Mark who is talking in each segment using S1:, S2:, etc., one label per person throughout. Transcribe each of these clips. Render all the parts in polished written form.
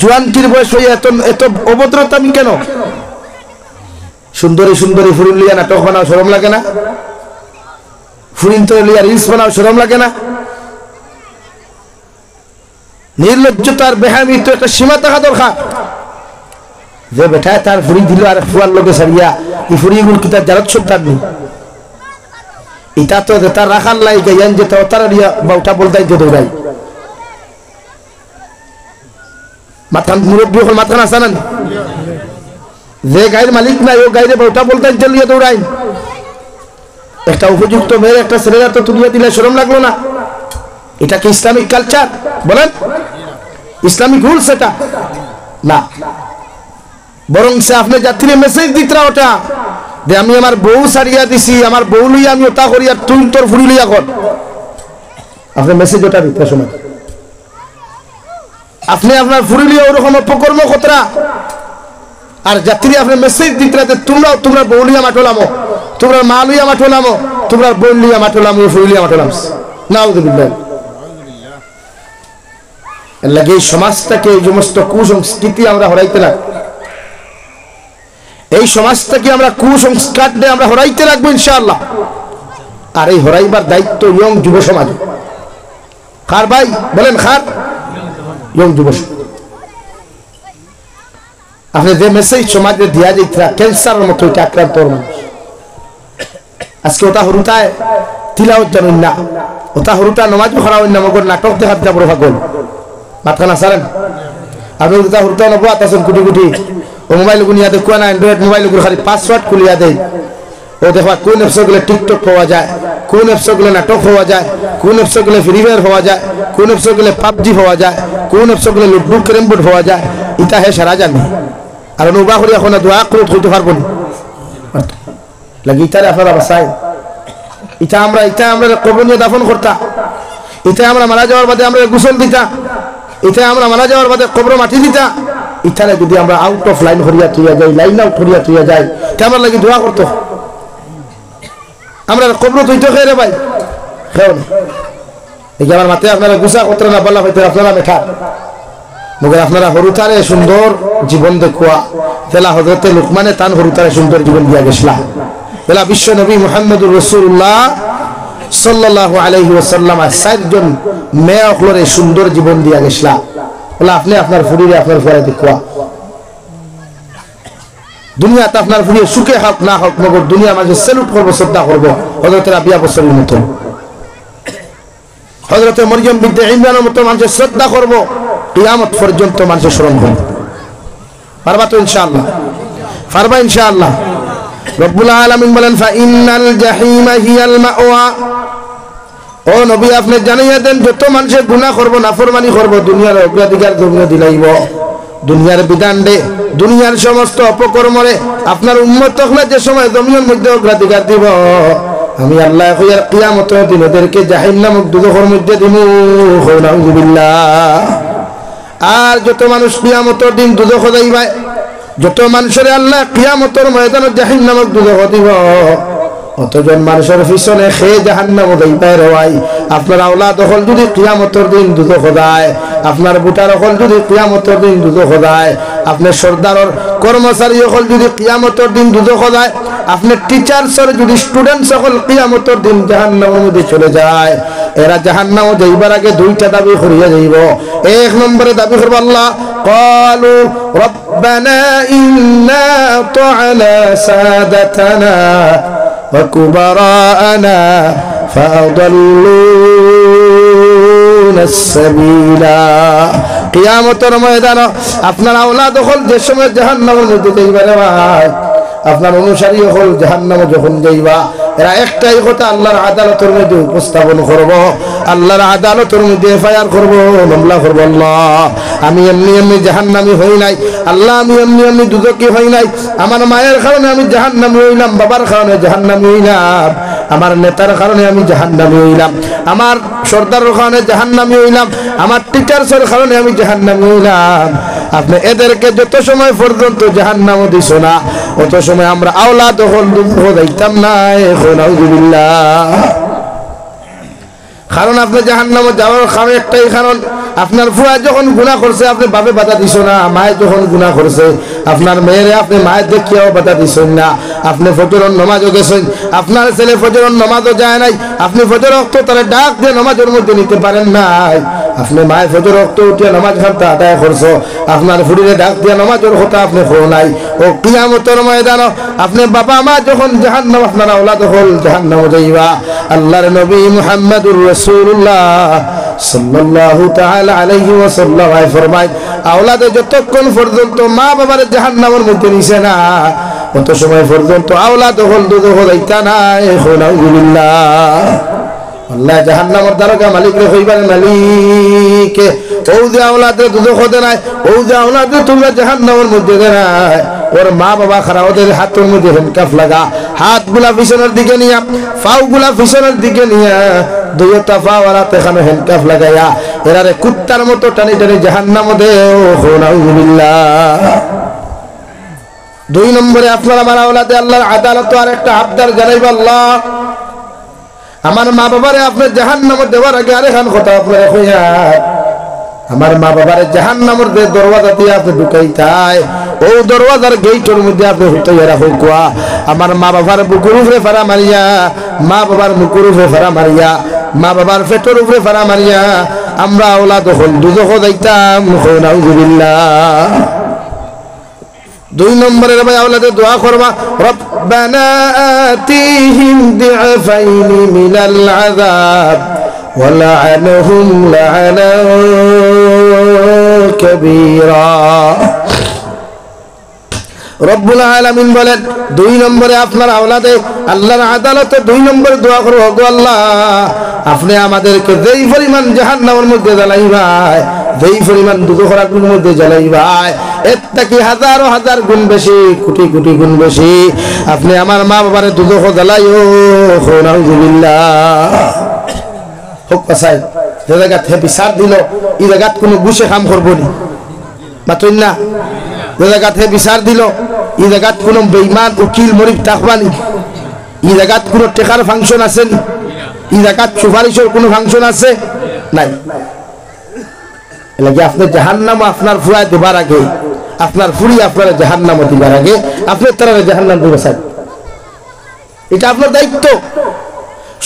S1: জোয়ানটির বয়স হয়ে এত এত অভদ্রতা কেন? সুন্দরী সুন্দরী ফুরিন লিয়া নাটক বানাও, শরম লাগে না? ফুরিন তো লিয়া রিলস বানাও, শরম লাগে না? নির্লজ্জতার বেহামি তো একটা সীমা থাকা দরকার। যে বেটায় তার ফুরি দিল আর ফুয়ার লোকে সারিয়া এই ফুরিগুলো কি তার জারত সন্তান নেই? এটা তো তার রাখার লাই গাইয়ান যে তারা দিয়া বাউটা বলতাই যে দৌড়াই মাথা মুরব্বী হল মাথা আসা না, যে গায়ের মালিক নাই ও গাইরে বাউটা বলতাই চলিয়ে দৌড়াই। একটা উপযুক্ত মেয়ের একটা ছেলেরা তো তুলিয়ে দিলে শরম লাগলো না? এটা কি ইসলামিক কালচার? বলেন, ইসলামিক রুলস এটা না। বরং সে আপনি যাত্রী মেসেজ দিতরা ওটা যে আমি আমার বউ সারিয়া দিছি, আমার বউ লইয়া আমি ওটা করি আর তুই তোর ফুরি লইয়া কর। আপনি মেসেজ ওটা দিতে সময় আপনি আপনার ফুরি লইয়া ওরকম অপকর্ম খতরা, আর যাত্রী আপনি মেসেজ দিতরা যে তোমরাও তোমরা বউ লইয়া মাঠলামো, তোমরা মা লইয়া মাঠলামো, তোমরা বোন লইয়া মাঠলামো, ফুরি লইয়া মাঠলাম। নাউযুবিল্লাহ। এর লাগে এই সমাজটাকে এই সমস্ত কুসংস্কৃতি আমরা হরাইতে না, এই সমাজটাকে আমরা কুসংস্কার দিয়ে আমরা হরাইতে রাখবো ইনশাআল্লাহ। আর এই হরাইবার দায়িত্ব ইয়ং যুব সমাজ। কার ভাই বলেন? কার? ইয়ং যুব সমাজ। আপনি যে মেসেজ সমাজে দিয়া যাইতরা ক্যান্সারের মতো এটা আক্রান্ত মানুষ আজকে ওটা হরুতায় তিলাওয়াত জানেন না, ওটা হরুতা নামাজ পড়া হইন না, মগর নাটক দেখাত যাব পাগল মাথা না সারেন। আপনি ওটা হরুতা নবাত আছেন কোটি কোটি ও মোবাইল গুনিয়া দে কোন অ্যান্ড্রয়েড মোবাইল গুলো খালি পাসওয়ার্ড খুলিয়া দেয়। ও দেখবা কোন অ্যাপস গুলো টিকটক পাওয়া যায়, কোন অ্যাপস গুলো নাটক পাওয়া যায়, কোন অ্যাপস গুলো ফ্রি ফায়ার পাওয়া যায়, কোন অ্যাপস গুলো পাবজি পাওয়া যায়, কোন অ্যাপস গুলো লুডু ক্যারম বোর্ড পাওয়া যায়। এটা হে সারা জানি আর নৌবা করি এখন দোয়া করে হইতে পারবো না লাগি। ইতারে আপনারা বাসাই এটা আমরা কবরীয় দাফন করতা, এটা আমরা মারা যাওয়ার বাদে আমরা গোসল দিতা, এটা আমরা মারা যাওয়ার বাদে কবর মাটি দিতা। ইতারে যদি আমরা আউট অফ লাইন হরিয়া তুইয়া যাই, লাইন আউট হরিয়া তুইয়া যাই, আমার লাগি দোয়া করতো। আমরা কবর তুইতো খেয়ে রে ভাই, খেও না। দেখি আমার মাথায় আপনারা গুছা করতে না বলা হইতে আপনারা মেঠা মগর আপনারা হরুতারে সুন্দর জীবন দেখুয়া তেলা হযরতে লুকমানে তান হরুতারে সুন্দর জীবন দিয়া গেছলা। তেলা বিশ্ব নবী মুহাম্মদুর রাসূলুল্লাহ সাল্লাল্লাহু আলাইহি ওয়াসাল্লাম চারজন মেয়ে অকলরে সুন্দর জীবন দিয়া গেছলা। বলে আপনি আপনার ফুরিরে আপনার ফুরে দেখুয়া দুনিয়াতে আপনার ফুরিয়ে সুখে হোক না হোক মগর দুনিয়া মাঝে সেলুট করবো, শ্রদ্ধা করবো হযরতে রাবিয়া বসরির মতো, হযরতে মরিয়ম বিনতে ইমরানের মতো মানুষের শ্রদ্ধা করবো, কিয়ামত পর্যন্ত মানুষের স্মরণ করবো। পারবা তো ইনশাআল্লাহ? পারবা ইনশাআল্লাহ? রব্বুল আলামিন বলেন ফাইন্নাল জাহিমা হিয়াল মাওয়া। ও নবী আপনি জানাইয়া দেন যত মানুষের গুনাহ করবো নাফরমানি করবো দুনিয়ার অগ্রাধিকার দুনিয়া দিলাইব, দুনিয়ার বিধান দে দুনিয়ার সমস্ত অপকর্মরে আপনার উম্মত হলে যে সময় জমিনের মধ্যে অগ্রাধিকার দিব আমি আল্লাহ কইয়ার কিয়ামতের দিন ওদেরকে জাহিন্নাম নামক দুজখের মধ্যে দিমু। নাউযুবিল্লাহ। আর যত মানুষ কিয়ামতের দিন দুজখ যাইবা, যত মানুষের আল্লাহ কিয়ামতের ময়দানে জাহিন্নাম নামক দুজখ দিব, অতজন মানুষের পিছনে খেয়ে জাহান্নামে যাইবা রে ভাই। আপনার আওলাদ হল যদি কিয়ামতের দিন দুজখ যায়, আপনার বুটার হল যদি কিয়ামতের দিন দুজখ যায়, আপনার সর্দারের কর্মচারী হল যদি কিয়ামতের দিন দুজখ যায়, আপনার টিচার্সের যদি স্টুডেন্ট সকল কিয়ামতের দিন জাহান্নামের মধ্যে চলে যায়, এরা জাহান্নামে যাইবার আগে দুইটা দাবি করিয়া যাইব। এক নম্বরে দাবি করব আল্লাহ ক্বালু রব্বানা ইন্না আতা'না সাদাতানা ওয়া কুবারানা ফাআদাল্লুনা আস-সাবিলা। কিয়ামতের ময়দানে আপনার আওলাদ হল যে সময় জাহান্নামের মধ্যে যাইবা রে ভাই, আপনার অনুসারী হল জাহান্নামে যখন যাইবা, এরা একটাই কথা আল্লাহর আদালতের মধ্যে উপস্থাপন করব, আল্লাহর আদালতের মধ্যে এফআইআর করব, মামলা করব। আল্লাহ আমি এমনি এমনি জাহান্নামী হই নাই, আল্লাহ আমি এমনি এমনি দুজকি হই নাই, আমার মায়ের কারণে আমি জাহান্নামী হইলাম, বাবার কারণে জাহান্নামী হইলাম, আমার নেতার কারণে আমি জাহান্নামী হইলাম, আমার সর্দারের কারণে জাহান্নামী হইলাম, আমার টিচার্সের কারণে আমি জাহান্নামী হইলাম। আপনি এদেরকে যত সময় পর্যন্ত জাহান্নামে দিছ না অত সময় আমরা আওলাদ হল যাইতাম না। নাউযুবিল্লাহ। কারণ আপনি জাহান্নামে যাওয়ার কারণ একটাই কারণ আপনার ফুয়া যখন গুনাহ করছে আপনি বাপে বাধা দিছো না, মায়ে যখন গুনাহ করছে আপনার মেয়েরে আপনি মায়ের দেখিয়াও বাধা দিছেন না। আপনি ফজরের নামাজও গেছেন, আপনার ছেলে ফজরের নামাজও যায় নাই, আপনি ফজর ওয়াক্ত তারে ডাক দিয়ে নামাজের মধ্যে নিতে পারেন নাই। আপনি মায়ের ফজর ওয়াক্ত উঠিয়া নামাজ খানটা আদায় করছো, আপনার ফুরিরে ডাক দিয়ে নামাজের কথা আপনি করো নাই। ও কিয়ামতের ময়দানে আপনি বাবা মা যখন জাহান্নাম আপনার আওলাদ হল জাহান্নামে যাইবা। আল্লাহর নবী মুহাম্মদুর রাসূলুল্লাহ সাল্লাল্লাহু তাআলা আলাইহি ওয়াসাল্লাম ফরমায়, আওলাদে যতক্ষণ পর্যন্ত মা বাবার জাহান্নামের মধ্যে নিছে না অত সময় পর্যন্ত আওলাদ হল দুজখ যাইতা নাই। আলহামদুলিল্লাহ। আল্লাহ জাহান্নামের দারোগা মালিক রে কইবার, মালিক ও যে আওলাদে দুজখ দে নাই, ও যে আওলাদে তোমরা জাহান্নামের মধ্যে দে নাই, ওর মা বাবা খারাপ, ওদের হাতের মধ্যে হ্যান্ডকাফ লাগা, হাতগুলা পিছনের দিকে নিয়া পাগুলা পিছনের দিকে নিয়া দুইটা পা আর হাতে খানে হ্যান্ডকাফ লাগাইয়া এরারে কুত্তার মতো টানি টানি জাহান্নামে দেও। আলহামদুলিল্লাহ। 2 নম্বরে আপনার আমার আওলাদে আল্লাহর আদালত আর একটা আবদার জানাইবা, আল্লাহ আমার মা বাবারে আপনি জাহান্নামে দেওয়ার আগে আরেকখান কথা আপনারা কইয়া, আমার মা বাবারে জাহান্নামের যে দরওয়াজা দিয়ে আপনি ঢুকাইতাই ও দরওয়াজার গেটের মধ্যে আপনি হুতাইয়া রাখো কোয়া, আমার মা বাবার বুকুর উপরে ফাড়া মারিয়া, মা বাবার মুকুর উপরে ফাড়া মারিয়া, মা বাবার পেটের উপরে ফাড়া মারিয়া আমরা আওলাদ হল দুজখ যাইতাম। আলহামদুলিল্লাহ। 2 নম্বরে ভাই আওলাদে দোয়া করবা, রব্বানা আতিহিম দিআফাইনি মিনাল আযাব ওয়ালআনহুম লা'নান কাবীরা। রব্বুল আলামিন বলেন 2 নম্বরে আপনার আওলাদে আল্লাহর আদালতে 2 নম্বরে দোয়া করো, ওগো আল্লাহ আপনি আমাদেরকে যেই পরিমাণ জাহান্নামের মধ্যে জ্বালাইবাই, যেই পরিমাণ দুজখের আগুনের মধ্যে জ্বালাইবাই, এর থেকে হাজার হাজার গুণ বেশি, কোটি কোটি গুণ বেশি আপনি আমার মা বাবারে দুজখ জ্বালাইও। আলহামদুলিল্লাহ। হোক পাসাই যে জায়গা থেকে বিচার দিল এই জায়গাত কোনো ঘুষে কাম করবো নি, মাতই না। যে জায়গা থেকে বিচার দিল এই জায়গাত কোনো বেঈমান উকিল মরিব থাকবানি, এই জায়গাত কোনো টেকার ফাংশন আছে নি, এই জায়গাত সুপারিশের কোনো ফাংশন আছে নাই। এলাকি আপনার জাহান্নাম আপনার ফুরায় দেবার আগে, আপনার ফুরি আপনার জাহান্নাম দিবার আগে আপনার তারা জাহান্নাম দিবে স্যার, এটা আপনার দায়িত্ব।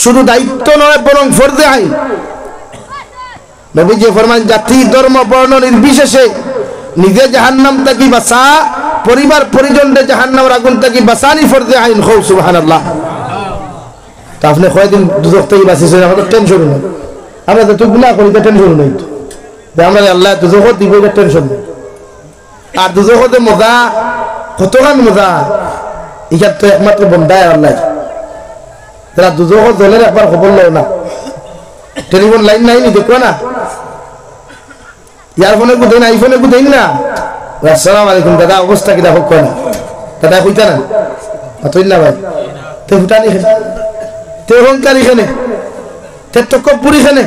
S1: শুধু দায়িত্ব নয় বরং ফরজে আইন। নবীজি ফরমান, জাতি ধর্ম বর্ণ নির্বিশেষে নিজে জাহান্নাম থেকে বাঁচা, পরিবার পরিজনদের জাহান্নামের আগুন থেকে বাঁচানি ফরজে আইন। হৌ সুবহানাল্লাহ। তো আপনি কয়দিন দুজখ থেকে বাঁচিয়েছেন, আমাদের টেনশন নেই, আমরা তো গুনাহ করি তো টেনশন নেই, আমরা আল্লাহ দুজখ দিব এটা টেনশন নেই। আর দুজখতে মজা কতখান মজা, এখান তো একমাত্র বন্ধায় আল্লাহ। যারা দুজখ জলের একবার খবর লো না, টেলিফোন লাইন নাই নি দেখো না, ইয়ারফোনে গুদেই না, আইফোনে গুদেই না। আসসালামু আলাইকুম দাদা, অবস্থা কিনা হোক না দাদা, কইতা না অতই না ভাই, তে ফুটানি খেলে, তে অহংকারী খেলে, তে তকব্বুরি খেলে,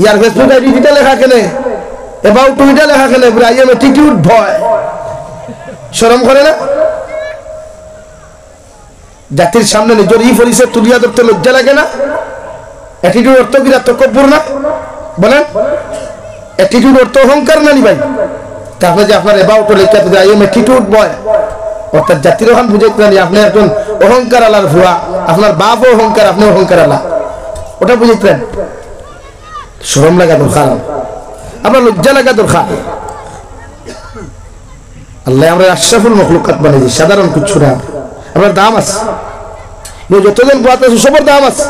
S1: ইয়ার ফেসবুক আইডি দিতে লেখা খেলে, এবার টুইটা লেখা খেলে, আই এম অ্যাটিটিউড ভয়, শরম করে না? জাতির সামনে নিজের ই পরিচয় তুলিয়া ধরতে লজ্জা লাগে না? অ্যাটিটিউড অর্থ কি তকব্বুর না? বলেন, অ্যাটিটিউড অর্থ অহংকার না নি ভাই? তাহলে যে আপনার এবাউট লেখা থাকে আই এম অ্যাটিটিউড বয়, অর্থাৎ জাতির ওখান বুঝাইতে জানি আপনি একজন অহংকার আল্লাহর ভুয়া, আপনার বাপও অহংকার, আপনি অহংকার আল্লাহ, ওটা বুঝাইতেন। শরম লাগা দরকার, আপনার লজ্জা লাগা দরকার। আল্লাহ আমরা আশরাফুল মখলুকাত বানিয়েছি, সাধারণ কিছু না। আপনার দাম আছে, যতজন বাত আছে সবার দাম আছে,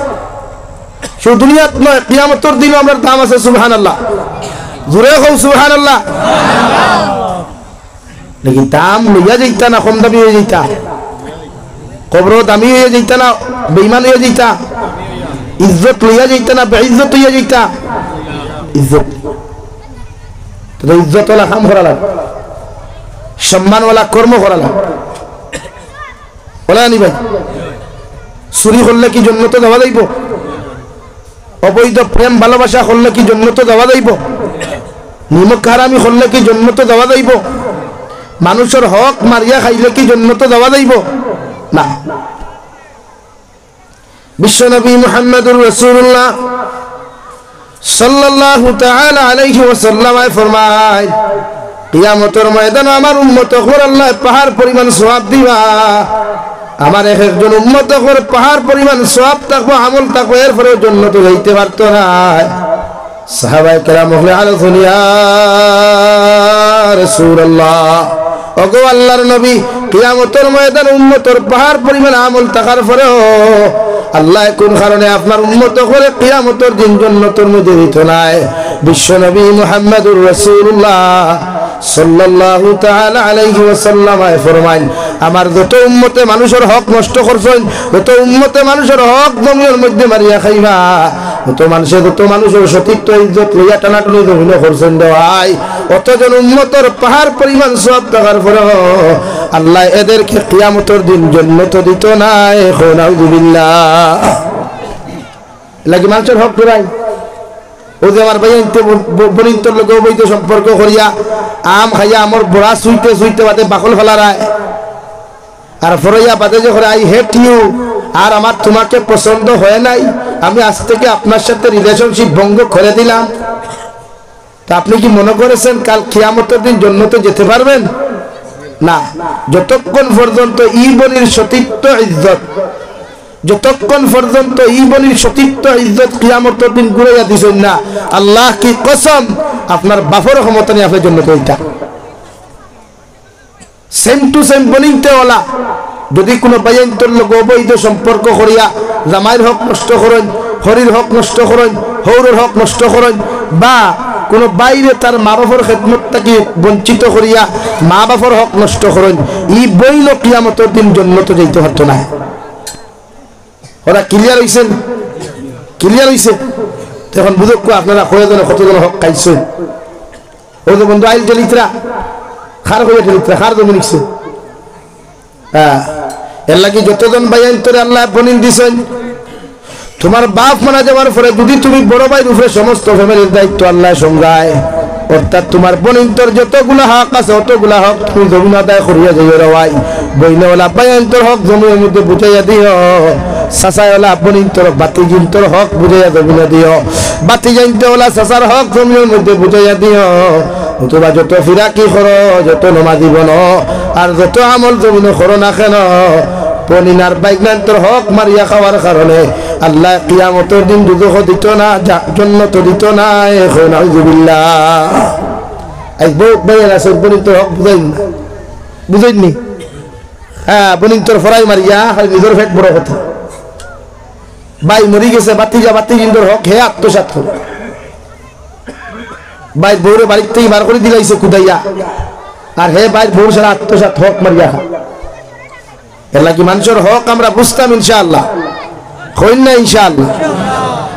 S1: শুধু দুনিয়াত নয় কিয়ামতের দিনও আপনার দাম আছে। সুবহানাল্লাহ, জোরে হোক সুবহানাল্লাহ। লেকিন দাম লইয়া যাইতা না, কম দামি হয়ে যাইতা, কবর দামি হয়ে যাইতা না, বেঈমান হয়ে যাইতা, ইজ্জত লইয়া যাইতা না, বেইজ্জত হইয়া যাইতা। ইজ্জত তো ইজ্জতওয়ালা কাম করা লাগে, সম্মানওয়ালা কর্ম করা লাগে, বলে নি ভাই? চুরি করলে কি জন্নত যাওয়া যাইব? অবৈধ প্রেম ভালোবাসা করলে কি জন্নত যাওয়া যাইব? নিমক হারামি করলে কি জন্নত যাওয়া যাইব? মানুষের হক মারিয়া খাইলে কি জন্নত যাওয়া যাইব? না। বিশ্বনবী মুহাম্মদুর রাসূলুল্লাহ সাল্লাল্লাহু তাআলা আলাইহি ওয়াসাল্লাম ফরমায় কিয়ামতের ময়দানে আমার উম্মত হর আল্লাহ পাহাড় পরিমাণ সওয়াব দিবা। আমার একজন উম্মত হর পাহাড় পরিমাণ সওয়াব থাকবো, আমল থাকবো, এরপরে জান্নাতে যাইতে পারতো না। সাহাবায়ে কেরাম বলে আলোচনা ইয়া রাসূলুল্লাহ, ওগো আল্লাহর নবী, কিয়ামতের ময়দানে উম্মতের পাহাড় পরিমাণ আমল থাকার পরেও আল্লাহ কোন কারণে আপনার উম্মত করে কিয়ামতের দিন জান্নাতের মধ্যে দিত নাই? বিশ্ব নবী মুহাম্মদুর রাসূলুল্লাহ সাল্লাল্লাহু তাআলা আলাইহি ওয়াসাল্লাম ফরমান, আমার যত উম্মতে মানুষের হক নষ্ট করছেন, যত উম্মতে মানুষের হক জমির মধ্যে মারিয়া খাইবা, যত মানুষের সতীত্ব ইজ্জত লইয়া টানাটানি জমিন করছেন দেওয়াই, অতজন উম্মতের পাহাড় পরিমাণ সওয়াব থাকার পরেও আল্লাহ এদেরকে কিয়ামতের দিন জান্নাত দিত না। নাউযুবিল্লাহ। লাগি মানুষের হক পুরাই ও যে আমার ভাই বনিন্তর লোক বৈধ সম্পর্ক করিয়া আম খাইয়া আমার বড়া সুইতে সুইতে বাদে বাকল ফেলারায় আর ফরাইয়া বাদে যে করে আই হেট ইউ, আর আমার তোমাকে পছন্দ হয় নাই, আমি আজ থেকে আপনার সাথে রিলেশনশিপ ভঙ্গ করে দিলাম। তা আপনি কি মনে করেছেন কাল কিয়ামতের দিন জান্নাতে যেতে পারবেন না? যতক্ষণ পর্যন্ত ইবনির সতীত্ব ইজ্জত, যতক্ষণ পর্যন্ত ইবনির সতীত্ব ইজ্জত কিয়ামতের দিন ঘুরাইয়া দিছেন না, আল্লাহ কি কসম আপনার বাপের ক্ষমতা নেই আপনার জন্য ওইটা সেম টু সেম বনিতে ওলা। যদি কোনো বাইন্তর লোক অবৈধ সম্পর্ক করিয়া জামাইয়ের হক নষ্ট করেন, হরির হক নষ্ট করেন, হৌরের হক নষ্ট করেন, বা কোনো বাইরে তার মা বাপর খেদমত থেকে বঞ্চিত করিয়া মা বাপর হক নষ্ট করেন, ই বইল কিয়ামতের দিন জান্নাতে যাইতে পারতো না। ওরা ক্লিয়ার হইছেন? ক্লিয়ার হইছে? তখন বুঝক আপনারা কয়জনে কতজন হক খাইছেন? ওই যে বন্ধু আইল টেলিত্রা খার হইয়া টেলিত্রা খার জমি নিচ্ছে। হ্যাঁ, এর লাগি যতজন ভাই আন্তরে আল্লাহ বনিন দিছেন, তোমার বাপ মারা যাওয়ার পরে যদি তুমি বড় ভাইয়ের উপরে সমস্ত ফ্যামিলির দায়িত্ব আল্লাহ সঙ্গায়, অর্থাৎ তোমার বনিন্তর যতগুলা হক আছে অতগুলা হক তুমি জমিন আদায় করিয়া যাইও রাই। বইনেওয়ালা বাইন্তর হক জমির মধ্যে বুঝাইয়া দিও, সাসাইওয়ালা বনিন্তর বাতিজিন্তর হক বুঝাইয়া জমিনে দিও, বাতি জানতেওয়ালা সাসার হক জমির মধ্যে বুঝাইয়া দিও। তোমরা যত ফিরাকি করো, যত নমাজি বনো, আর যত আমল জমিনে করো না কেন, পনিনার বাইকনান্তর হক মারিয়া খাওয়ার কারণে আল্লাহ কিয়ামতের দিন দুজখ দিত না, জান্নাত দিত না। এখন নাউযুবিল্লাহ। আজ বহুত ভাইয়ের আছে বনিন্তর হক বুঝাইন না, বুঝাইনি? হ্যাঁ, বনিন্তর ফরাই মারিয়া খালি নিজের ফেট বড় কথা। ভাই মরি গেছে, বাতিজা বাতিজিন্দর হক হে আত্মসাৎ হল। ভাই বউরে বাড়ির থেকে বার করে দিলাইছে কুদাইয়া, আর হে ভাই বউর সারা আত্মসাৎ হক মারিয়া খা। এর লাগি মানুষের হক আমরা বুঝতাম ইনশাআল্লাহ, হইন না ইনশাআল্লাহ।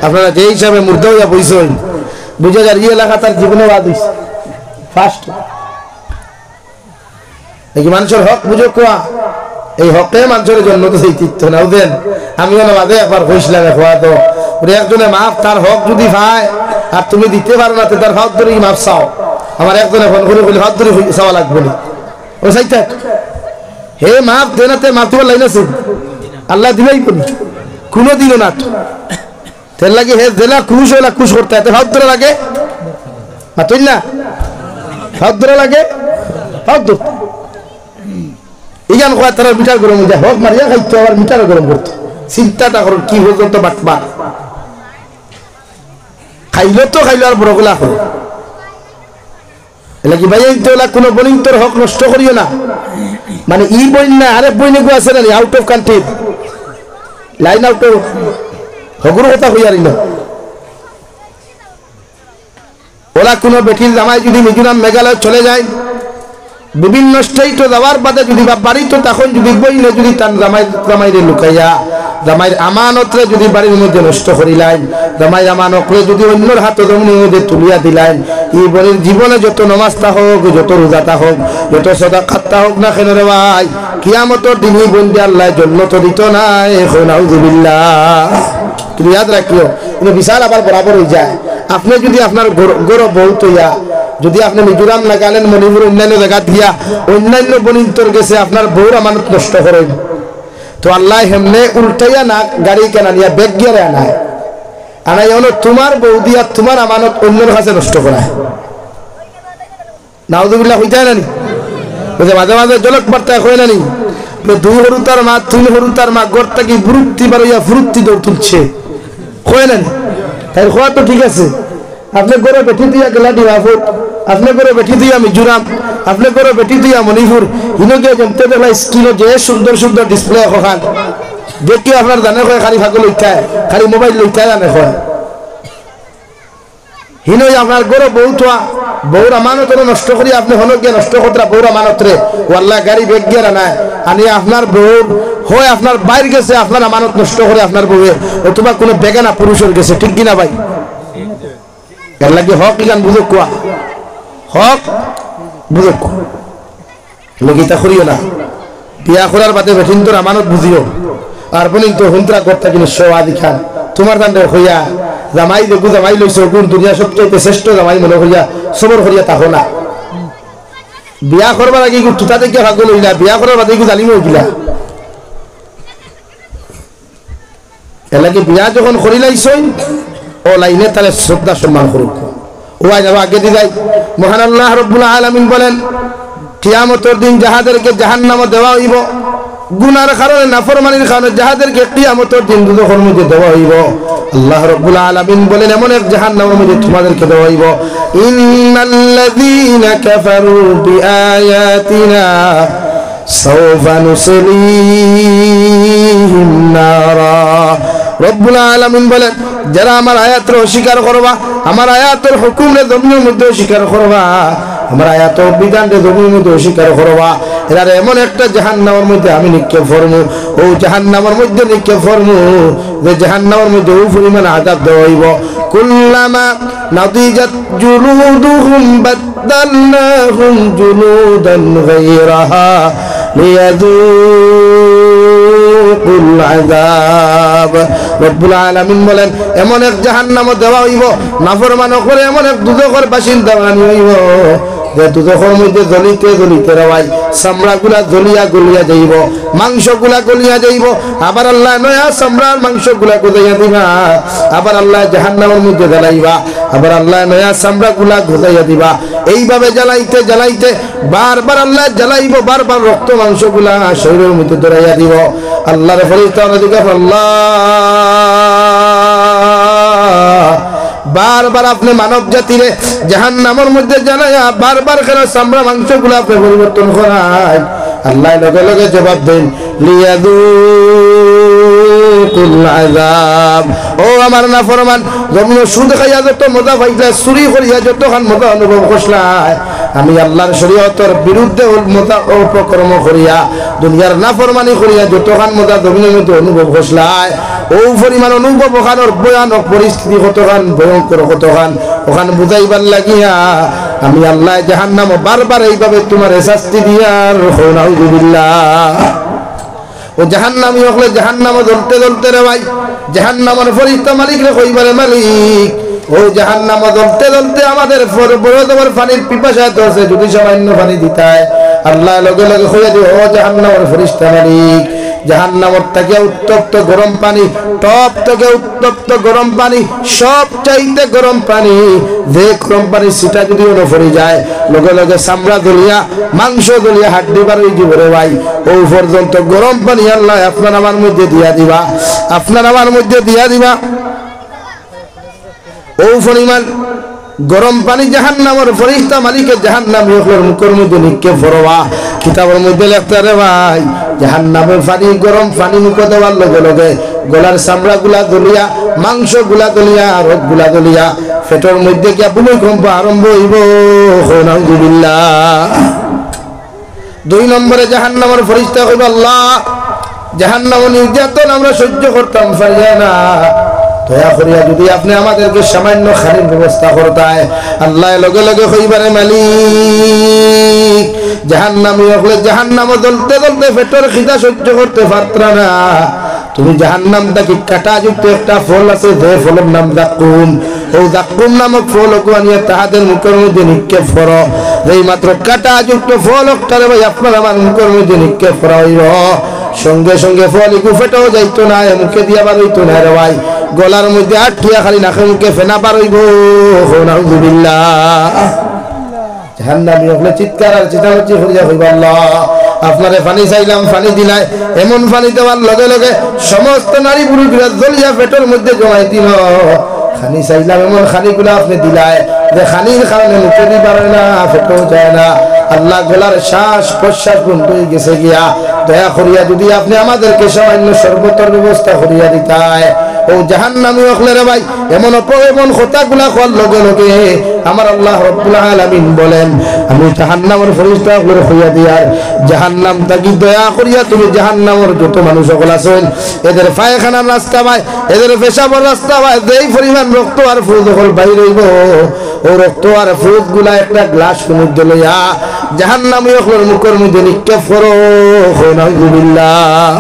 S1: আপনারা যে হিসাবে মুর্দা হইয়া বইছেন, বুঝা যার এই এলাকা তার জীবনে বাদ হইছে ফার্স্ট। দেখি মানুষের হক বুঝো কোয়া, এই হকে মানুষের জন্য তো সেই তীর্থ নাও দেন। আমি বাদে একবার কইছিলাম খোয়া তো একজনে মাপ তার হক যদি ভাই আর তুমি দিতে পারো না, তার হাত ধরে মাপ চাও। আমার একজনে ফোন করে বলে হাত ধরে চাওয়া লাগবে না, ও চাইতে হে মাপ দেনাতে মাপ তোমার লাইন আছে, আল্লাহ দিলেই বলি কোনো দিল না। তেল লাগে হে জেলা খুশ হইলা খুশ করতে এত হাত ধরে লাগে মাতুই না, হাত ধরে লাগে হাত ধরতে ইগান কয় তারা মিটার গরম যায়, হক মারিয়া খাইতো আবার মিটার গরম করতো। চিন্তাটা করো কি পর্যন্ত বাটবা খাইলো তো খাইলো আর বড় গুলা হলো। এলাকি ভাই কোনো বনিন্তর হক নষ্ট করিও না। মানে ই বইন না, আরে বইনে গো আছে না out of country line out of হগুর কথা হইয়া রইল। ওরা কোনো বেটির জামাই যদি মিজোরাম মেঘালয় চলে যায়, বিভিন্ন স্টেটে যাওয়ার বাদে যদি বাড়িতে তখন যদি বইলে যদি তার জামাইরে লুকাইয়া জামাইয়ের আমানতরে যদি বাড়ির মধ্যে নষ্ট করিলেন, জামাইয়ের আমানতরে যদি অন্যর হাতে জমিনের মধ্যে তুলিয়া দিলেন, এই বলির জীবনে যত নমাজটা হোক, যত রোজাটা হোক, যত সাদাকাতটা হোক না কেন রে ভাই, কিয়ামতের দিনই বন্ধু আল্লাহ জান্নাত দিত না। এখন নাউযুবিল্লাহ। তুমি ইয়াদ রাখিও, কিন্তু বিশাল আবার বরাবর হয়ে যায়। আপনি যদি আপনার গৌরব বহুত হইয়া যদি আপনি মিজোরাম নাগাল্যান্ড মণিপুর অন্যান্য জায়গা দিয়া অন্যান্য বনিন্তর গেছে আপনার বউর আমানত নষ্ট করেন, তো আল্লাহ হেমনে উল্টাইয়া না গাড়ি কেনা নিয়া ব্যাগ গিয়ে আনায়। আনাই হলো তোমার বৌদি আর তোমার আমানত অন্যের কাছে নষ্ট করা। নাউযুবিল্লাহ হইতে না নি? মাঝে মাঝে জলক বার্তায় হয় না নি? দুই হরুতার মা তিন হরুতার মা গড়টা কি বুরুত্তি বাড়িয়া ফুরুত্তি দৌড় তুলছে, হয় না নি? তাই হওয়া তো ঠিক আছে। আপনি গড়ে বেটি দিয়া গেলা ডিমাপুর, আপনি করে বেটি দিয়া মিজোরাম, আপনি করে বেটি দিয়া মণিপুর, হিনকে জমতে দেখলা স্ক্রিনে যে সুন্দর সুন্দর ডিসপ্লে এখন দেখি আপনার জানে কয় খালি ভাগ লইতায়, খালি মোবাইল লইতায় জানে কয় হিনই আপনার গরো বউ থা বউর আমানত নষ্ট করি আপনি হলো গিয়ে নষ্ট করতে বউর আমানত রে ওয়াল্লাহ গাড়ি বেগ গিয়ে রানায় আনি আপনার বউর হয় আপনার বাইর গেছে আপনার আমানত নষ্ট করে আপনার বউয়ের, অথবা কোনো বেগানা পুরুষের গেছে, ঠিক কিনা ভাই? এর লাগে হক ইগান বুঝো কোয়া, হক বুঝো লগিতা করিও না। বিয়া করার বাদে বেঠিন তোর আমানত বুঝিও, আর বলিন তো হুন্তরা করতে কিনে সোয়াদি খান তোমার দান্ডে হইয়া জামাই দেখু জামাই লইছো কোন দুনিয়া সবচেয়ে শ্রেষ্ঠ জামাই মনে হইয়া সবর হইয়া তাহো না। বিয়া করবার আগে তুতা দেখে ভাগ্য লইলা, বিয়া করার বাদে জানিম গিলা। এর লাগে বিয়া যখন করি লাইছই ও লাইনে তাহলে শ্রদ্ধা সম্মান করুক। ও আগে দিয়ে যাই মহান আল্লাহ রাব্বুল আলামিন বলেন কিয়ামতের দিন যাহাদেরকে জাহান্নামে দেওয়া হইব, গুনার কারণে নাফরমানির কারণে যাহাদেরকে কিয়ামতের দিন দুজখের মধ্যে দেওয়া হইব, আল্লাহ রাব্বুল আলামিন বলেন এমন এক জাহান্নামের মধ্যে তোমাদেরকে দেওয়া হইব। ইন্নাল্লাযীনা কাফারু বিআয়াতিনা সাওফা নুসলিহিম নারা। রব্বুল আলামিন বলেন যারা আমার আয়াতের অস্বীকার করবা, আমার আয়াতের হুকুমের জমিনের মধ্যে অস্বীকার করবা, আমার আয়াতের বিধানের জমিনের মধ্যে অস্বীকার করবা, এরা এমন একটা জাহান্নামের মধ্যে আমি নিক্ষেপ করবো। ও জাহান্নামের মধ্যে নিক্ষেপ করবো যে জাহান্নামের মধ্যে ও পরিমাণ আযাব দেওয়া হইব। কুল্লামা নাদিজাত জুলুদুহুম বাদদালনাহুম জুলুদান গায়রাহা লিয়াযুকুল আযাব। রব্বুল আলামিন বলেন এমন এক জাহান্নাম দেওয়া হইব, নাফরমান করে এমন এক দুজখের বাসিন্দা বানানি হইব যে দুজখের মধ্যে জ্বলিতে জ্বলিতে রওয়াই চামড়া গুলা জ্বলিয়া গলিয়া যাইব, মাংস গুলা গলিয়া যাইব, আবার আল্লাহ নয়া চামড়ার মাংস গুলা গজাইয়া দিবা, আবার আল্লাহ জাহান্নামের মধ্যে জ্বালাইবা, আবার আল্লাহ নয়া চামড়া গুলা গজাইয়া দিবা। এইভাবে জ্বালাইতে জ্বালাইতে বারবার আল্লাহ জ্বালাইব, বারবার রক্ত মাংস গুলা শরীরের মধ্যে দৌড়াইয়া দিব। আল্লাহর ফেরেশতা আল্লাহ বারবার আপনি মানব জাতিরে জাহান্নামের মধ্যে জানায়া বারবার কেন চামড়া মাংস গুলা আপনি পরিবর্তন করায়? আল্লাহ লগে লগে জবাব দেন লিয়াযুকুল আযাব। ও আমার নাফরমান, যখন সুদ খাইয়া যত মজা পাইলা, চুরি করিয়া যতখান মজা অনুভব করলাই, আমি আল্লাহর শরীয়তের বিরুদ্ধে মজা অপকর্ম করিয়া দুনিয়ার নাফরমানি করিয়া যতখান মজা জমিনের মধ্যে অনুভব করলাই, ও পরিমাণ অনুভব ওখানোর ভয়ানক পরিস্থিতি কতখান ভয়ঙ্কর কতখান ওখানে বুঝাইবার লাগিয়া আমি আল্লাহ জাহান্নাম বারবার এইভাবে তোমার শাস্তি দিয়ার নাউযুবিল্লাহ। ও জাহান্নামী হলে জাহান্নামে জ্বলতে জ্বলতে রে ভাই জাহান্নামের ফেরেশতা মালিক রে কইবারে মালিক ও জাহান্নামে জ্বলতে জ্বলতে আমাদের বড় তোমার পানির পিপাসা ধরছে, যদি সামান্য পানি দিতায় আল্লাহ লগে লগে কইয়া দিও ও জাহান্নামের ফেরেশতা মালিক জাহান্নামের থেকে উত্তপ্ত গরম পানি, টপ থেকে উত্তপ্ত গরম পানি, সব চাইতে গরম পানি, যে গরম পানি সেটা যদি ওনো পড়ে যায় লগে লগে চামড়া জ্বলিয়া মাংস জ্বলিয়া হাড্ডি বার হয়ে যাবে রে ভাই। ও পর্যন্ত গরম পানি আল্লাহ আপনার আমার মধ্যে দিয়া দিবা, আপনার আমার মধ্যে দিয়া দিবা। ও পরিমাণ গরম পানি জাহান্নামের ফেরেশতা মালিকের জাহান্নামী হলোর মুখের মধ্যে নিক্ষেপ করবা। কিতাবের মধ্যে লেখতে রে ভাই জাহান্নামের পানি গরম পানি মুখে দেওয়ার লগে লগে গলার চামড়া গুলা জ্বলিয়া মাংস গুলা জ্বলিয়া রোগ গুলা জ্বলিয়া পেটের মধ্যে গিয়া ভূমিকম্প আরম্ভ হইব। নাউযুবিল্লাহ। 2 নম্বরে জাহান্নামের ফেরেশতা কইবা আল্লাহ জাহান্নামের নির্যাতন আমরা সহ্য করতাম পারি না, দয়া করিয়া যদি আপনি আমাদেরকে সামান্য খানির ব্যবস্থা করতায়। আল্লাহ লগে লগে কইবারে মালিক জাহান্নামী হলে জাহান্নামে জ্বলতে জ্বলতে পেটের খিদা সহ্য করতে পারতা না, তুমি জাহান্নামটাকে কাঁটাযুক্ত একটা ফল আছে যে ফলের নাম যাক্কুম, ও যাক্কুম নামক ফল আনিয়া তাহাদের মুখের মধ্যে নিক্ষেপ করো। এই মাত্র কাঁটাযুক্ত ফল একটা ভাই আপনার আমার মুখের মধ্যে নিক্ষেপ করা হইল, সঙ্গে সঙ্গে ফলিকু ফেটাও যাইতো না, মুখে দিয়া বার হইতো না রে ভাই, গলার মধ্যে আটকিয়া খালি নাকে মুখে ফেনা বার হইব। নাউযুবিল্লাহ। জাহান্নামী হলে চিৎকার আর চিৎকার করিয়া হইব, আল্লাহ আপনারে পানি চাইলাম, পানি দিলাই, এমন পানি দেওয়ার লগে লগে সমস্ত নারী পুরুষরা জ্বলিয়া পেটের মধ্যে জমাই দিল। খানি চাইলাম, এমন খানিগুলা আপনি দিলাই যে খানির কারণে মুখে দিবার না, ফেটেও যায় না। আল্লাহ গলার শ্বাস প্রশ্বাস বন্ধ হয়ে গেছে গিয়া, দয়া করিয়া যদি আপনি আমাদেরকে সামান্য সর্বতর ব্যবস্থা করিয়া দিতাই। ও জাহান্নামী হলে রে ভাই, এমন এমন কথাগুলা হওয়ার লগে লগে আমার আল্লাহ রাব্বুল আলামিন বলেন, আমি জাহান্নামের ফেরেশতা গুলো হইয়া দিয়ার জাহান্নাম তাকি দয়া করিয়া তুমি জাহান্নামের যত মানুষ সকল আছেন এদের পায়খানার রাস্তা ভাই, এদের পেশাবের রাস্তা ভাই, যেই পরিমাণ রক্ত আর ফুল সকল বাইর হইব, ও রক্ত আর ফুল গুলা একটা গ্লাস মধ্যে লইয়া জাহান্নামী হলের মুখের মধ্যে নিক্ষেপ করো। নাউযুবিল্লাহ।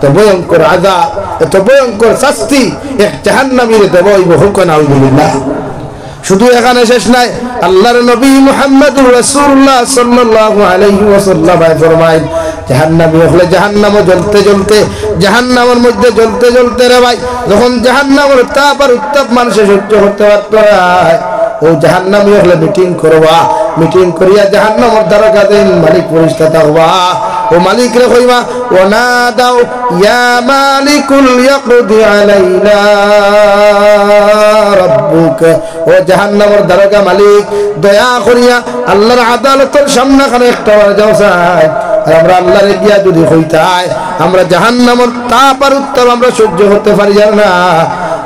S1: তো ভয়ঙ্কর আযাব, এত ভয়ঙ্কর শাস্তি এক জাহান্নামীর দেব হইব। নাউযুবিল্লাহ। শুধু এখানে শেষ নাই, আল্লাহর নবী মুহাম্মদুর রাসূলুল্লাহ সাল্লাল্লাহু আলাইহি ওয়াসাল্লাম ফরমায়, জাহান্নামী হলে জাহান্নাম জ্বলতে জ্বলতে, জাহান্নামের মধ্যে জ্বলতে জ্বলতে রে ভাই, যখন জাহান্নামের তাপ আর উত্তাপ মানুষে সহ্য করতে পারত না, ও জাহান্নামী হলে মিটিং করবা, মিটিং করিয়া জাহান্নামের দ্বারকা দিন মালিক পরিষ্কার থাকবা। ও মালিক রে কইবা, ও না দাও ইয়া মালিকুল ইয়াকদি আলাইনা রাব্বুক। ও জাহান্নামের দ্বারকা মালিক, দয়া করিয়া আল্লাহর আদালতের সামনে খানে একটা বার যাও চাই। আর আমরা আল্লাহরে গিয়া যদি হইতাই, আমরা জাহান্নামের তাপ আর উত্তাপ আমরা সহ্য করতে পারি না।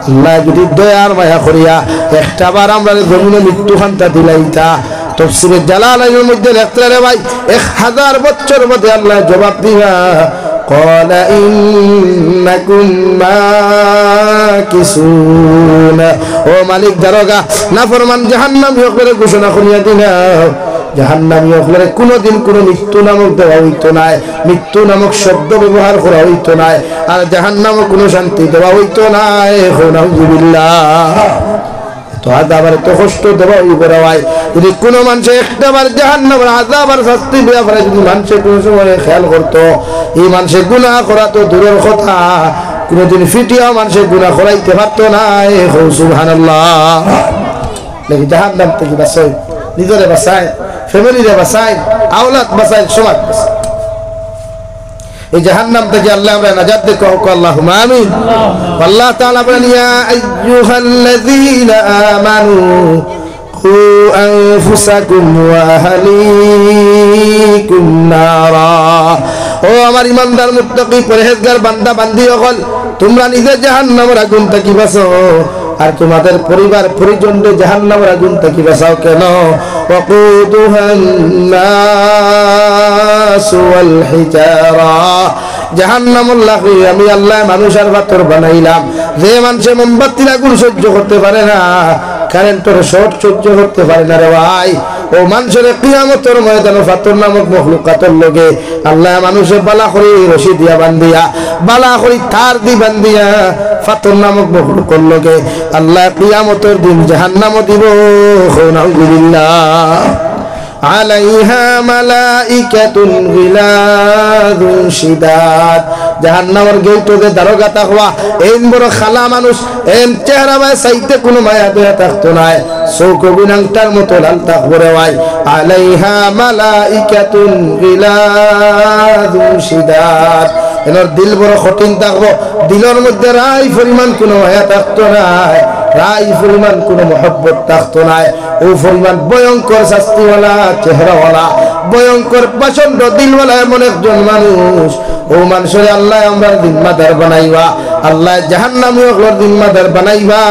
S1: আল্লাহ যদি দয়ার মায়া করিয়া একটা বার আমরা জমিনে মৃত্যু খান্তা দিলাইতা। তাফসীরে জালালাইনের মধ্যে লেখতে রে ভাই, 1000 বছর মধ্যে আল্লাহ জবাব দিবা, ক্বালা ইন্নাকুম মাকিসুন। ও মালিক দারোগা, নাফরমান জাহান্নামী হকলে ঘোষণা করিয়া দিনা, জাহান্নামী হকলে কোনোদিন কোনো মৃত্যু নামক দেওয়া হইতো নাই, মৃত্যু নামক শব্দ ব্যবহার করা হইতো নাই, আর জাহান্নামে কোনো শান্তি দেওয়া হইতো নাই। নাউযুবিল্লাহ। তো আযাব আর তো কষ্ট দেওয়া হইব রে ভাই, যদি কোনো মানুষ একটাবার জাহান্নামের আযাব আর শাস্তি ব্যাপারে যদি মানুষের কোনো সময় খেয়াল করতো, এই মানুষের গুনাহ করা তো দূরের কথা, কোনোদিন ফিটিয়াও মানুষের গুনাহ করাইতে পারতো না। সুবহানাল্লাহ। নাকি জাহান্নাম থেকে বাঁচাই, নিজেরে বাঁচাই, ফ্যামিলিরে বাঁচাই, আওলাদ বাঁচাই, সমাজ বাঁচাই। এই জাহান্নাম থেকে আল্লাহ আমরা নাজাত দে, কও আল্লাহুম্মা আমিন। আল্লাহ তাআলা বলেন, ইয়া আইয়ুহাল্লাযীনা আমানু কু আনফুসাকুম ওয়া আহলিকুম নারা। ও আমার ইমানদার মুত্তাকি পরহেজগার বান্দা বান্দি সকল, তোমরা নিজে জাহান্নামের আগুন থেকে বাঁচো, আর তোমাদের পরিবার পরিজনকে জাহান্নামের আগুন থেকে বাঁচাও। কেন? ওয়াকুদুহান নাস ওয়াল হিজারা। জাহান্নামুল লাহি, আমি আল্লাহ মানুষ আর পাথর বানাইলাম। যে মানুষে মোমবাতির আগুন সহ্য করতে পারে না, কারেন্টের শর্ট সহ্য করতে পারে না রে ভাই, ও মানুষের কিয়ামতের ময়দানে পাথর নামক মখলুকাতের লগে আল্লাহ মানুষের বালা করে রশি দিয়া বান্ধিয়া, বালা করে তার দি বান্ধিয়া পাথর নামক মখলুকের লগে আল্লাহ কিয়ামতের দিন জাহান্নামও দিব। নাউযুবিল্লাহ। আলাইহা মালাইকাতুন গিলাযুন শিদাদ। জাহান্নামের গেটে দারোগা তাকওয়া, এন বড় খালা মানুষ, এন চেহারা ভাই সাইতে কোনো মায়া দয়া থাকতো না, চোখ বিনাংটার মতো লাল থাকবো রে ভাই। আলাইহা মালাইকাতুন গিলাযুন শিদাদ। এনার দিল বড় কঠিন থাকবো, দিলের মধ্যে রাই পরিমাণ কোনো মায়া থাকতো না, রাই পরিমাণ কোনো মহব্বত থাকতো না। ও পরিমাণ ভয়ঙ্কর শাস্তিওয়ালা, চেহারাওয়ালা, ভয়ঙ্কর প্রচন্ড দিলওয়ালা এমন একজন মানুষ, ও মানুষের আল্লাহ আমরা জিম্মাদার বানাইবা, আল্লাহ জাহান্নামী হকলের জিম্মাদার বানাইবা।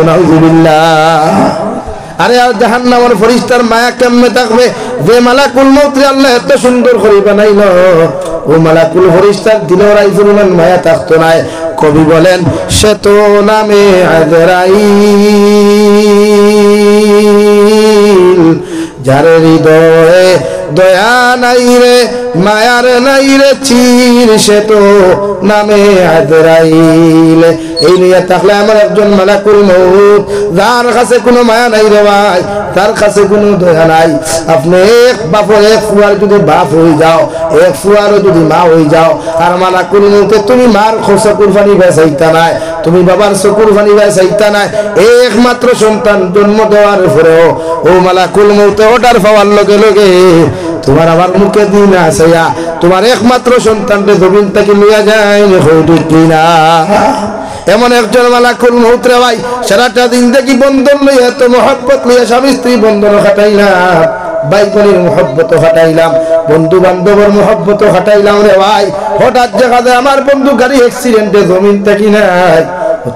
S1: নাউযুবিল্লাহ। আরে আর জাহান্নামের ফেরেশতার মায়া কেমনে থাকবে, যে মালাকুল মউত আল্লাহ এত সুন্দর করে বানাইলো, ও মালাকুল ফেরেশতার দিলেও রাই পরিমাণ মায়া থাকতো না। কবি বলেন, সে তো নামে আজরাইল, যার হৃদয়ে দয়া নাই রে মায়ার নাই রে চির সে তো নামে আজরাইল। এই নিয়ে থাকলে আমার একজন মালাকুল মউত, যার কাছে কোনো মায়া নাই রে ভাই, তার কাছে কোনো দয়া নাই। আপনি এক বাপর এক ফুয়ার যদি বাপ হয়ে যাও, এক ফুয়ারও যদি মা হয়ে যাও, আর মালাকুল মউতে তুমি মার চকুর পানি বেচাইতা নাই, তুমি বাবার চকুর পানি বেচাইতা নাই, একমাত্র সন্তান জন্ম দেওয়ার পরেও ও মালাকুল মউতে অর্ডার পাওয়ার লগে লগে তোমার আবার মুখে দিন আসিয়া তোমার একমাত্র সন্তানকে জমিন থেকে লইয়া যায় কিনা। এমন একজন মালাকুল মউত রে ভাই, সারাটা দিন দেখি বন্ধন লইয়া তো মহব্বত লইয়া স্বামী স্ত্রী বন্ধন খাটাইলাম, ভাই বোনের মহব্বত খাটাইলাম, বন্ধু বান্ধবের মহব্বত খাটাইলাম রে ভাই। হঠাৎ দেখা যায় আমার বন্ধু গাড়ি অ্যাক্সিডেন্টে জমিন থেকে নাই,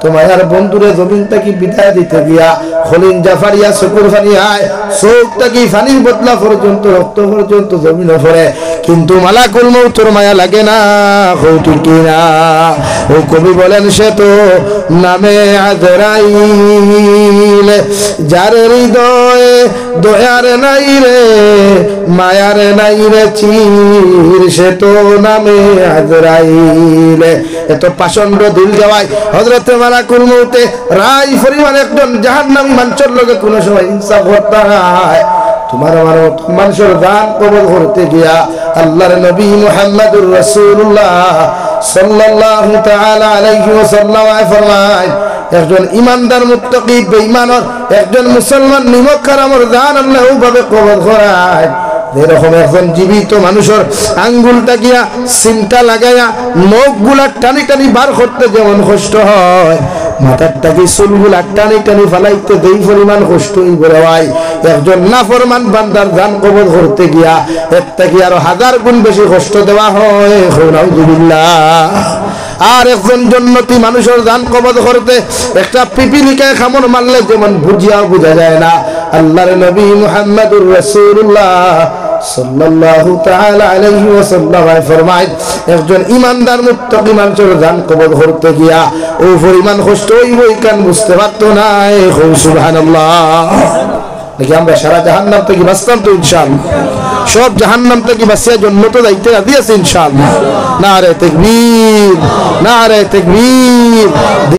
S1: তোমার বন্ধুরে জমিন থেকে বিদায় দিতে গিয়া খলিন জাফারিয়া চকুর ফানি আয়, চোখ থেকে ফানির বদলা পর্যন্ত রক্ত পর্যন্ত জমিনে পড়ে, কিন্তু মালাকুল মউতের মায়া লাগে না, ঠিক না? ও কবি বলেন সে তো নামে আজরাইল, যার হৃদয়ে দয়ার নাই রে মায়ার নাই রে চির সে তো নামে আজরাইল। এত পাষণ্ড দিল দেওয়ায় হযরতে মালাকুল মউতে রাই পরিমাণ একজন জাহান্নামী মানুষের লগে কোন সময় ইনসাফ করতে হয়। তোমার আমার মানুষের দান কবুল করতে গিয়া আল্লাহর নবী মুহাম্মদুর রাসূলুল্লাহ সাল্লাল্লাহু তাআলা আলাইহি ওয়াসাল্লাম ফরমায়, একজন ইমানদার মুত্তাকি বেঈমানের একজন মুসলমান নিমক হারামের দান আল্লাহ ওভাবে কবুল করায়, যেরকম একজন জীবিত মানুষের আঙ্গুলটা গিয়া সিমটা লাগাইয়া নখগুলা টানি টানি বার করতে যেমন কষ্ট হয়, মাথারটাকে চুলগুলা টানি টানি ফালাইতে দেই পরিমাণ কষ্ট করে হয়। একজন নাফরমান বান্দার জান কবজ করতে গিয়া এর থেকে আরো 1000 গুণ বেশি কষ্ট দেওয়া হয়। নাউযুবিল্লাহ। আর একজন জান্নাতি মানুষের জান কবজ করতে একটা পিপিলিকায় কামড় মারলে যেমন বুঝিয়াও বোঝা যায় না, আল্লাহর নবী মুহাম্মদুর রাসূলুল্লাহ সাল্লাল্লাহু তাআলা আলাইহি ওয়াসাল্লাম ফরমায়, একজন ইমানদার মুত্তাকি মানুষের জান কবজ করতে গিয়া ও পরিমাণ কষ্ট ওই কান বুঝতে পারতো না। সুবহানাল্লাহ। নাকি আমরা সারা জাহান্নাম থেকে বাঁচতাম তো ইনশাআল্লাহ, সব জাহান্নাম থেকে বাঁচিয়া জান্নাতে যাইতে রাজি আছি ইনশাআল্লাহ। নারে তাকবীর, নারে তাকবীর।